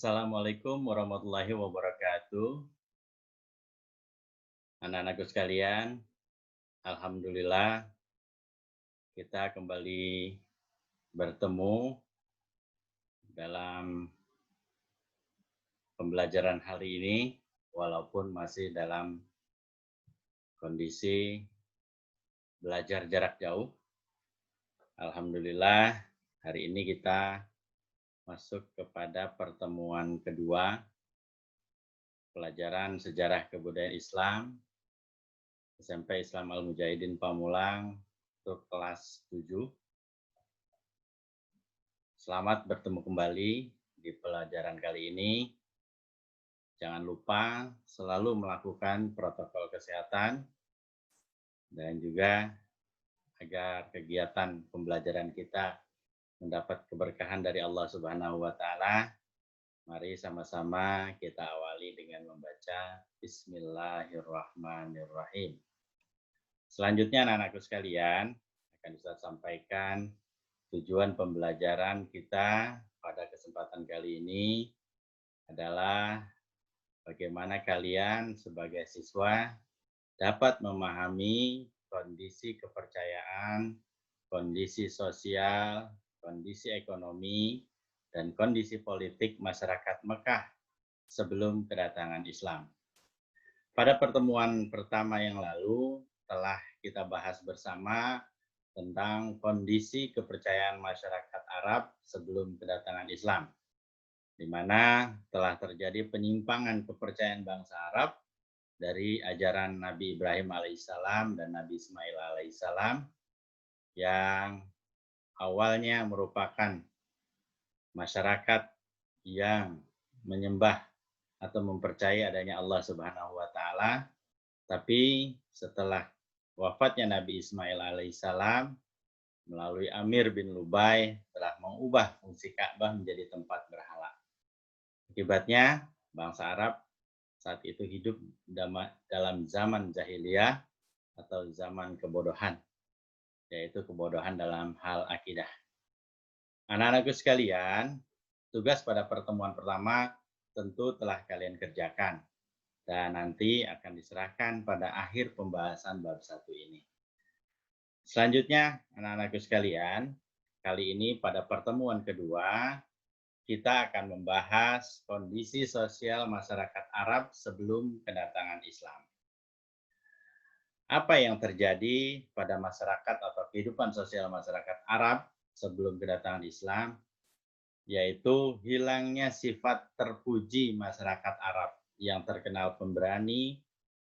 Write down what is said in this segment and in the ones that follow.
Assalamualaikum warahmatullahi wabarakatuh. Anak-anakku sekalian, alhamdulillah kita kembali bertemu dalam pembelajaran hari ini, walaupun masih dalam kondisi belajar jarak jauh. Alhamdulillah hari ini kita masuk kepada pertemuan kedua pelajaran sejarah kebudayaan Islam SMP Islam Al-Mujahidin Pamulang untuk kelas 7. Selamat bertemu kembali di pelajaran kali ini. Jangan lupa selalu melakukan protokol kesehatan dan juga agar kegiatan pembelajaran kita mendapat keberkahan dari Allah Subhanahu wa taala. Mari sama-sama kita awali dengan membaca Bismillahirrahmanirrahim. Selanjutnya anak-anakku sekalian akan saya sampaikan tujuan pembelajaran kita pada kesempatan kali ini adalah bagaimana kalian sebagai siswa dapat memahami kondisi kepercayaan, kondisi sosial, kondisi ekonomi, dan kondisi politik masyarakat Mekah sebelum kedatangan Islam. Pada pertemuan pertama yang lalu telah kita bahas bersama tentang kondisi kepercayaan masyarakat Arab sebelum kedatangan Islam, di mana telah terjadi penyimpangan kepercayaan bangsa Arab dari ajaran Nabi Ibrahim alaihissalam dan Nabi Ismail alaihissalam yang awalnya merupakan masyarakat yang menyembah atau mempercayai adanya Allah Subhanahu wa taala, tapi setelah wafatnya Nabi Ismail alaihissalam melalui Amir bin Lubai telah mengubah fungsi Ka'bah menjadi tempat berhala. Akibatnya bangsa Arab saat itu hidup dalam zaman jahiliyah atau zaman kebodohan, yaitu kebodohan dalam hal akidah. Anak-anakku sekalian, tugas pada pertemuan pertama tentu telah kalian kerjakan dan nanti akan diserahkan pada akhir pembahasan bab 1 ini. Selanjutnya, anak-anakku sekalian, kali ini pada pertemuan kedua kita akan membahas kondisi sosial masyarakat Arab sebelum kedatangan Islam. Apa yang terjadi pada masyarakat atau kehidupan sosial masyarakat Arab sebelum kedatangan Islam, yaitu hilangnya sifat terpuji masyarakat Arab yang terkenal pemberani,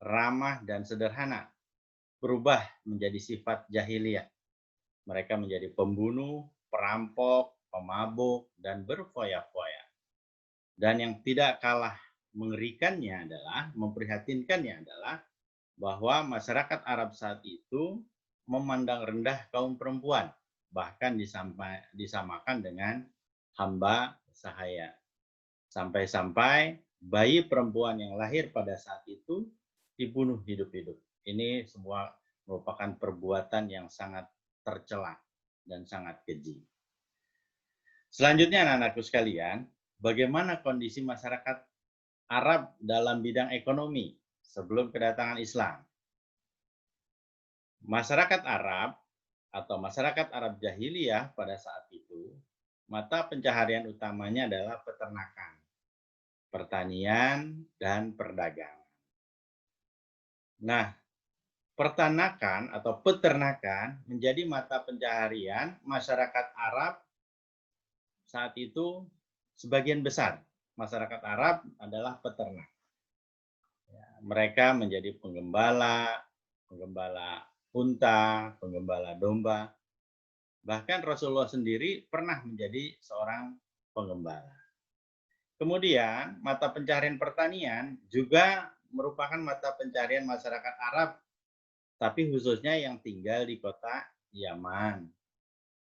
ramah, dan sederhana, berubah menjadi sifat jahiliyah. Mereka menjadi pembunuh, perampok, pemabuk, dan berfoya-foya. Dan yang tidak kalah mengerikannya adalah, memprihatinkannya adalah, bahwa masyarakat Arab saat itu memandang rendah kaum perempuan, bahkan disamakan dengan hamba sahaya. Sampai-sampai bayi perempuan yang lahir pada saat itu dibunuh hidup-hidup. Ini semua merupakan perbuatan yang sangat tercela dan sangat keji. Selanjutnya anak-anakku sekalian, bagaimana kondisi masyarakat Arab dalam bidang ekonomi sebelum kedatangan Islam? Masyarakat Arab atau masyarakat Arab jahiliyah pada saat itu, mata pencaharian utamanya adalah peternakan, pertanian, dan perdagangan. Nah, peternakan atau peternakan menjadi mata pencaharian masyarakat Arab saat itu. Sebagian besar masyarakat Arab adalah peternak. Mereka menjadi penggembala unta, penggembala domba. Bahkan Rasulullah sendiri pernah menjadi seorang penggembala. Kemudian mata pencaharian pertanian juga merupakan mata pencaharian masyarakat Arab, tapi khususnya yang tinggal di kota Yaman,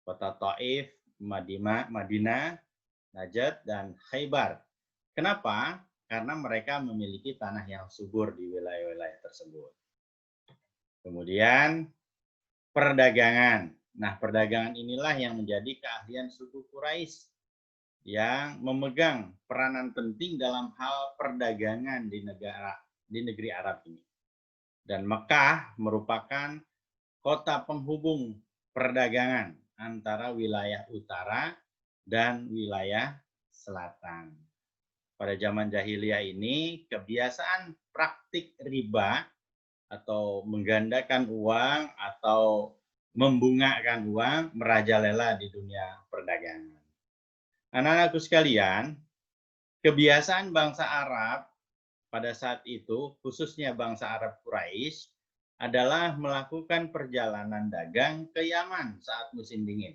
kota Taif, Madinah, Najd, dan Khaybar. Kenapa? Karena mereka memiliki tanah yang subur di wilayah-wilayah tersebut. Kemudian perdagangan. Nah, perdagangan inilah yang menjadi keahlian suku Quraisy. yang memegang peranan penting dalam hal perdagangan di negeri Arab ini. Dan Mekah merupakan kota penghubung perdagangan antara wilayah utara dan wilayah selatan. Pada zaman jahiliyah ini, kebiasaan praktik riba atau menggandakan uang atau membungakan uang merajalela di dunia perdagangan. Anak-anakku sekalian, kebiasaan bangsa Arab pada saat itu, khususnya bangsa Arab Quraisy, adalah melakukan perjalanan dagang ke Yaman saat musim dingin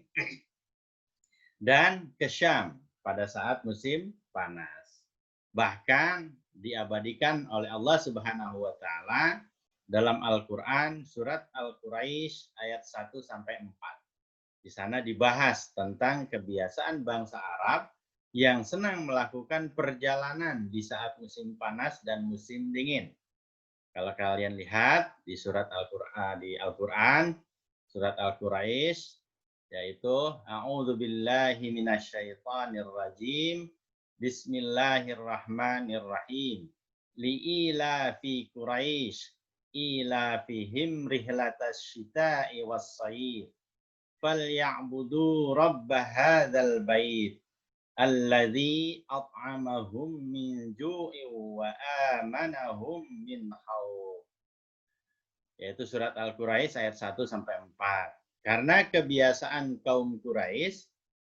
dan ke Syam pada saat musim panas. Bahkan diabadikan oleh Allah Subhanahu wa taala dalam Al-Qur'an surat Al-Quraisy ayat 1 sampai 4. Di sana dibahas tentang kebiasaan bangsa Arab yang senang melakukan perjalanan di saat musim panas dan musim dingin. Kalau kalian lihat di surat Al-Qur'an surat Al-Quraisy yaitu a'udzubillahi minasyaitonirrajim bismillahirrahmanirrahim li'ilafi Quraisy ilafihim rihlatas syita'i was-sayf falyabudu rabb hadzal bait alladzi at'amahum min ju'in wa amanahum min khauf. Yaitu surat Al-Quraisy ayat 1 sampai 4. Karena kebiasaan kaum Quraisy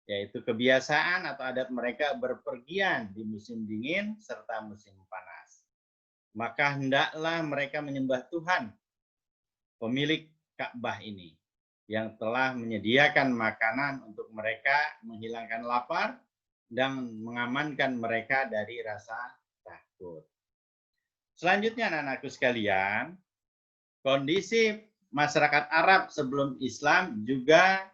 yaitu kebiasaan atau adat mereka berpergian di musim dingin serta musim panas. Maka hendaklah mereka menyembah Tuhan pemilik Ka'bah ini yang telah menyediakan makanan untuk mereka menghilangkan lapar dan mengamankan mereka dari rasa takut. Selanjutnya anak-anakku sekalian, kondisi masyarakat Arab sebelum Islam juga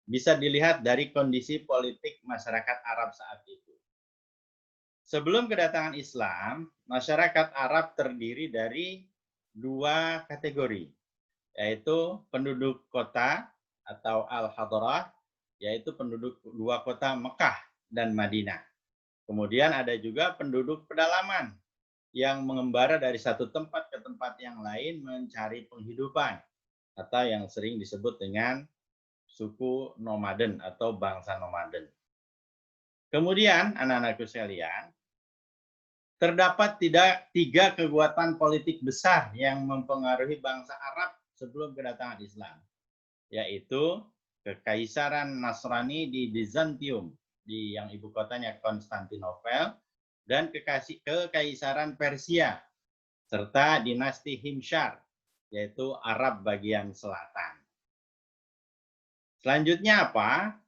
bisa dilihat dari kondisi politik masyarakat Arab saat itu. Sebelum kedatangan Islam, masyarakat Arab terdiri dari dua kategori, yaitu penduduk kota atau al-hadrah, yaitu penduduk dua kota Mekah dan Madinah. Kemudian ada juga penduduk pedalaman yang mengembara dari satu tempat ke tempat yang lain mencari penghidupan atau yang sering disebut dengan suku nomaden atau bangsa nomaden. Kemudian anak-anakku sekalian, terdapat tiga kekuatan politik besar yang mempengaruhi bangsa Arab sebelum kedatangan Islam, yaitu Kekaisaran Nasrani di Bizantium, yang ibu kotanya Konstantinopel, dan Kekaisaran Persia, serta dinasti Himsyar, yaitu Arab bagian selatan. Selanjutnya apa?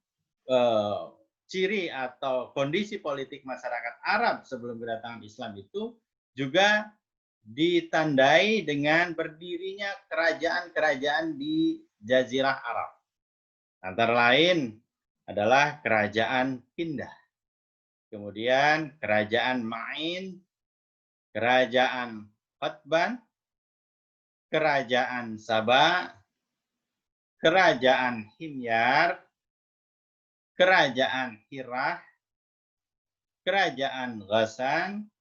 Ciri atau kondisi politik masyarakat Arab sebelum kedatangan Islam itu juga ditandai dengan berdirinya kerajaan-kerajaan di Jazirah Arab. Antara lain adalah Kerajaan Kindah, kemudian Kerajaan Ma'in, Kerajaan Qatban, Kerajaan Saba, Kerajaan Himyar, Kerajaan Hirah, Kerajaan Ghassan,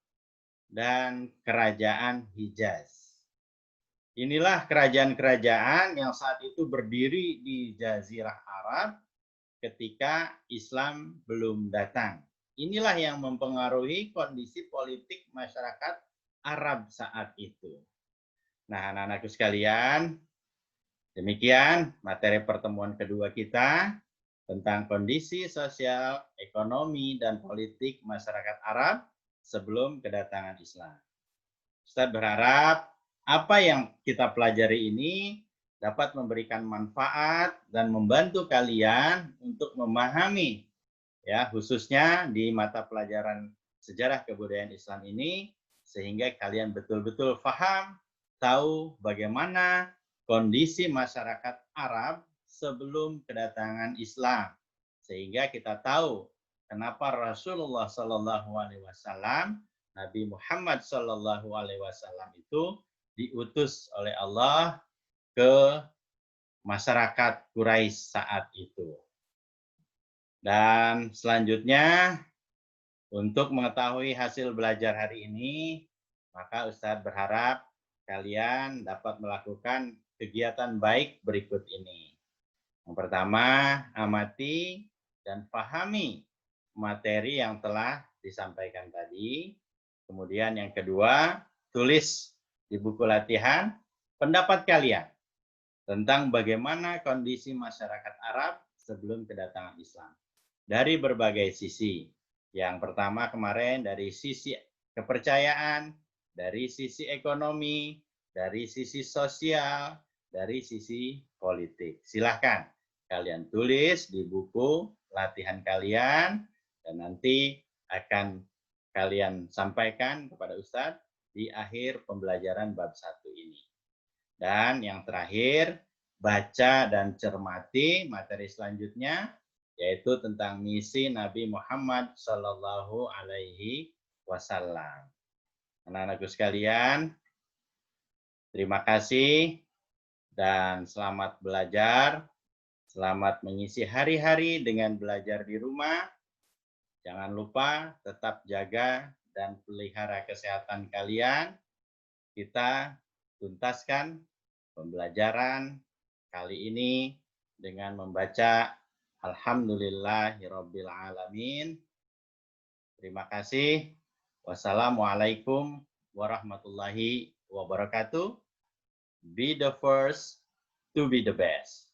dan Kerajaan Hijaz. Inilah kerajaan-kerajaan yang saat itu berdiri di Jazirah Arab ketika Islam belum datang. Inilah yang mempengaruhi kondisi politik masyarakat Arab saat itu. Nah, anak-anakku sekalian, demikian materi pertemuan kedua kita tentang kondisi sosial, ekonomi, dan politik masyarakat Arab sebelum kedatangan Islam. Ustadz berharap apa yang kita pelajari ini dapat memberikan manfaat dan membantu kalian untuk memahami, ya, khususnya di mata pelajaran sejarah kebudayaan Islam ini, sehingga kalian betul-betul paham, tahu bagaimana kondisi masyarakat Arab sebelum kedatangan Islam, sehingga kita tahu kenapa Rasulullah SAW, Nabi Muhammad SAW itu diutus oleh Allah ke masyarakat Quraisy saat itu. Dan selanjutnya Untuk mengetahui hasil belajar hari ini, maka Ustadz berharap kalian dapat melakukan kegiatan baik berikut ini. Yang pertama, amati dan pahami materi yang telah disampaikan tadi. Kemudian yang kedua, tulis di buku latihan pendapat kalian tentang bagaimana kondisi masyarakat Arab sebelum kedatangan Islam dari berbagai sisi. Yang pertama kemarin dari sisi kepercayaan, dari sisi ekonomi, dari sisi sosial, dari sisi politik. Silahkan kalian tulis di buku latihan kalian dan nanti akan kalian sampaikan kepada Ustadz di akhir pembelajaran bab 1 ini. Dan yang terakhir, baca dan cermati materi selanjutnya, yaitu tentang misi Nabi Muhammad Sallallahu Alaihi Wasallam. Anak-anakku sekalian, terima kasih dan selamat belajar. Selamat mengisi hari-hari dengan belajar di rumah. Jangan lupa tetap jaga dan pelihara kesehatan kalian. Kita tuntaskan pembelajaran kali ini dengan membaca Alhamdulillahirabbil alamin. Terima kasih. Wassalamualaikum warahmatullahi wabarakatuh. Be the first to be the best.